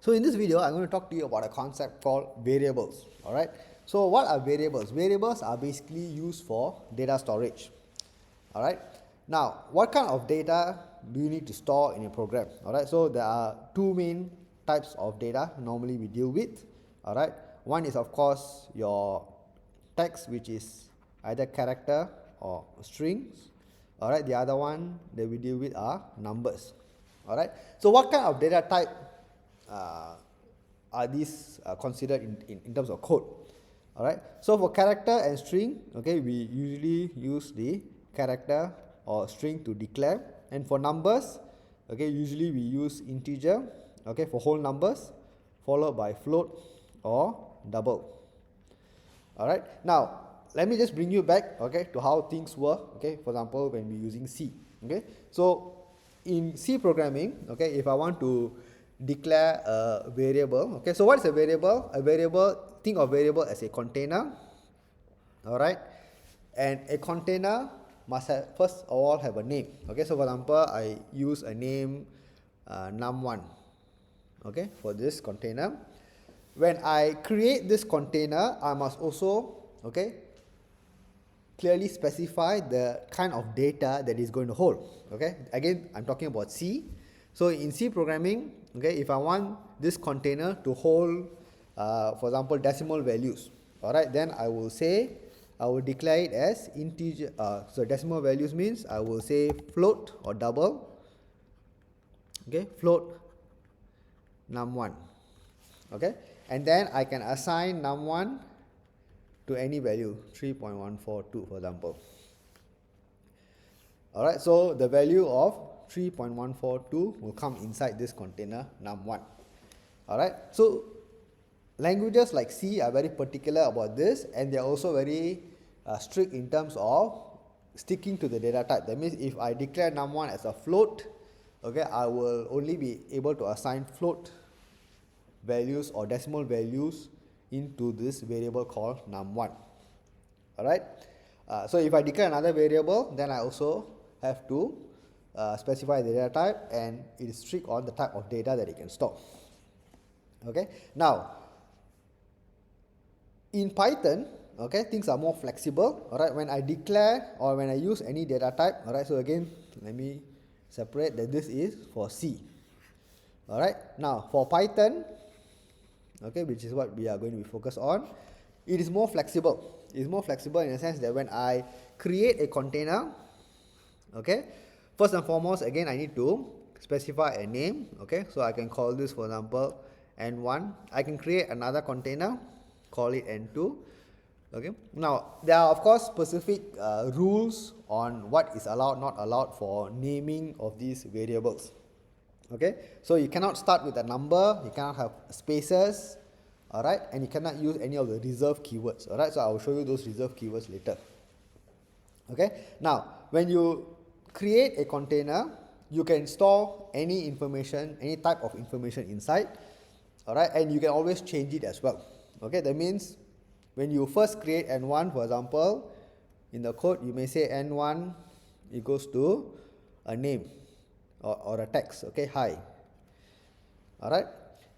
So in this video, I'm going to talk to you about a concept called variables. Alright. So what are variables? Variables are basically used for data storage. Alright. Now, what kind of data do you need to store in a program? Alright. So there are two main types of data normally we deal with. Alright. One is of course your text, which is either character or strings. Alright. The other one that we deal with are numbers. Alright. So what kind of data type are these considered in terms of code? Alright. So for character and string, okay, we usually use the character or string to declare, and for numbers, okay, usually we use integer, okay, for whole numbers, followed by float or double. Alright. Now let me just bring you back, okay, to how things were, okay, for example when we're using C. Okay, so in C programming, okay, if I want to declare a variable, okay, so what is a variable? A variable, think of variable as a container. Alright, and a container must have, first of all, have a name. Okay, so for example I use a name num1, okay, for this container. When I create this container, I must also, okay, clearly specify the kind of data that is going to hold. Okay, again I'm talking about C. So in C programming, okay, if I want this container to hold for example decimal values, alright, then I will declare it as integer. So decimal values means I will say float or double, okay, float num1, okay, and then I can assign num1 to any value, 3.142 for example. Alright, so the value of 3.142 will come inside this container num1. Alright, so languages like C are very particular about this, and they are also very strict in terms of sticking to the data type. That means if I declare num1 as a float, okay, I will only be able to assign float values or decimal values into this variable called num1. Alright, so if I declare another variable, then I also have to specify the data type, and it is strict on the type of data that it can store. Okay, now in Python, okay, things are more flexible. Alright, when I declare or when I use any data type, alright, so again let me separate that this is for C. Alright, now for Python, okay, which is what we are going to be focused on, it is more flexible. It is more flexible in the sense that when I create a container, okay, first and foremost, again I need to specify a name. Okay, so I can call this for example n1. I can create another container, call it n2. Okay, now there are of course specific rules on what is allowed, not allowed for naming of these variables. Okay, so you cannot start with a number, you cannot have spaces, alright, and you cannot use any of the reserved keywords. Alright, so I will show you those reserved keywords later. Okay, now when you create a container, you can store any information, any type of information inside, alright, and you can always change it as well. Okay, that means when you first create n1, for example, in the code you may say n1 equals to a name or a text, okay, hi. Alright,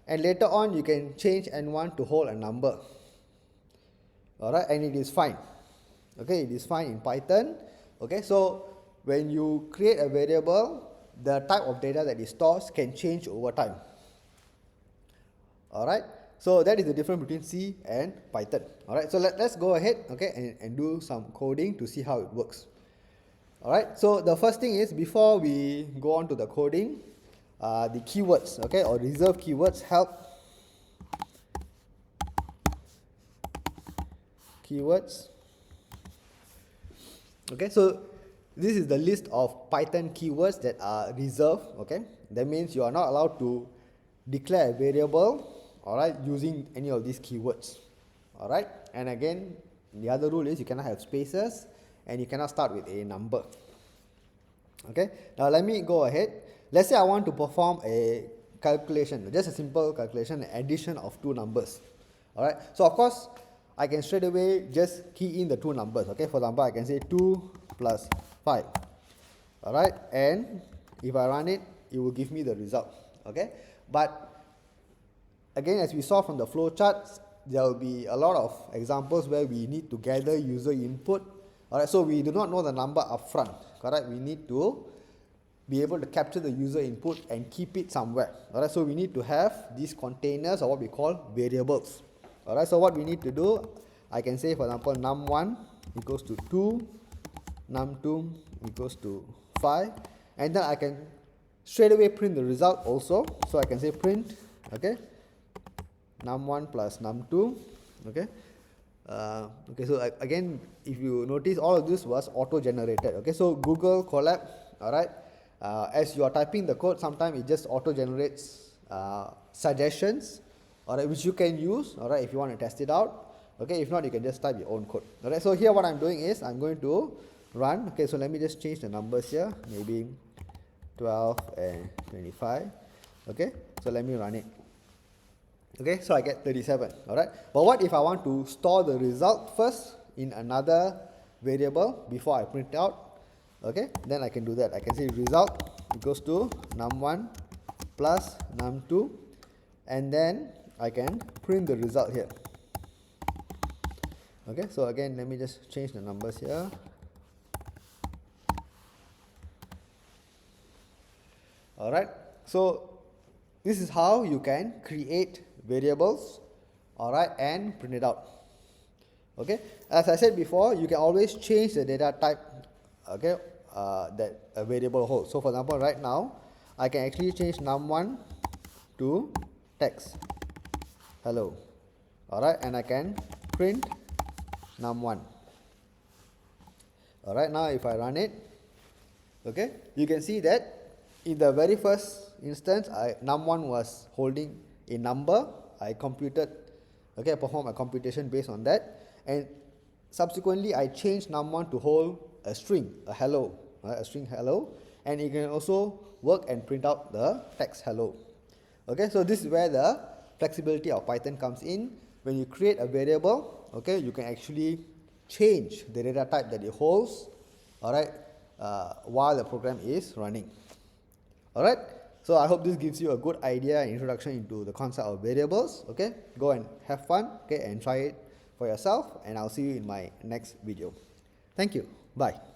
and later on you can change n1 to hold a number. Alright, and it is fine. Okay, it is fine in Python. Okay, so when you create a variable, the type of data that it stores can change over time. Alright, so that is the difference between C and Python. Alright, so let's go ahead, okay, and do some coding to see how it works. Alright, so the first thing is, before we go on to the coding, the keywords, okay, or reserved keywords help. Keywords. Okay, so this is the list of Python keywords that are reserved. Okay, that means you are not allowed to declare a variable, alright, using any of these keywords. Alright, and again the other rule is you cannot have spaces and you cannot start with a number. Okay, now let me go ahead. Let's say I want to perform a calculation, just a simple calculation, addition of two numbers. Alright, so of course I can straight away just key in the two numbers. Okay, for example I can say 2 plus 5. Alright, and if I run it, it will give me the result. Okay, but again, as we saw from the flow charts, there will be a lot of examples where we need to gather user input. Alright, so we do not know the number upfront. Correct? We need to be able to capture the user input and keep it somewhere. Alright, so we need to have these containers, or what we call variables. Alright, so what we need to do, I can say, for example, num1 equals to 2, num2 equals to 5, and then I can straight away print the result also. So I can say print, okay, num1 plus num2, okay. Okay, so again, if you notice, all of this was auto-generated. Okay, so Google Colab, alright, as you are typing the code, sometimes it just auto-generates suggestions, alright, which you can use, alright, if you want to test it out. Okay, if not, you can just type your own code. Alright, so here what I'm doing is I'm going to run. Okay, so let me just change the numbers here, maybe 12 and 25. Okay, so let me run it. Okay, so I get 37. Alright, but what if I want to store the result first in another variable before I print out? Okay, then I can do that. I can say result equals to num1 plus num2, and then I can print the result here. Okay, so again, let me just change the numbers here. Alright, so this is how you can create variables, alright, and print it out. Okay, as I said before, you can always change the data type, okay, that a variable holds. So for example, right now I can actually change num1 to text hello, alright, and I can print num1. Alright, now if I run it, okay, you can see that in the very first instance, num1 was holding a number. I computed, okay, I performed a computation based on that, and subsequently I changed num1 to hold a string, a hello, right, a string hello, and it can also work and print out the text hello. Okay, so this is where the flexibility of Python comes in. When you create a variable, okay, you can actually change the data type that it holds, alright, while the program is running. Alright, so I hope this gives you a good idea and introduction into the concept of variables. Okay, go and have fun, okay, and try it for yourself, and I'll see you in my next video. Thank you. Bye.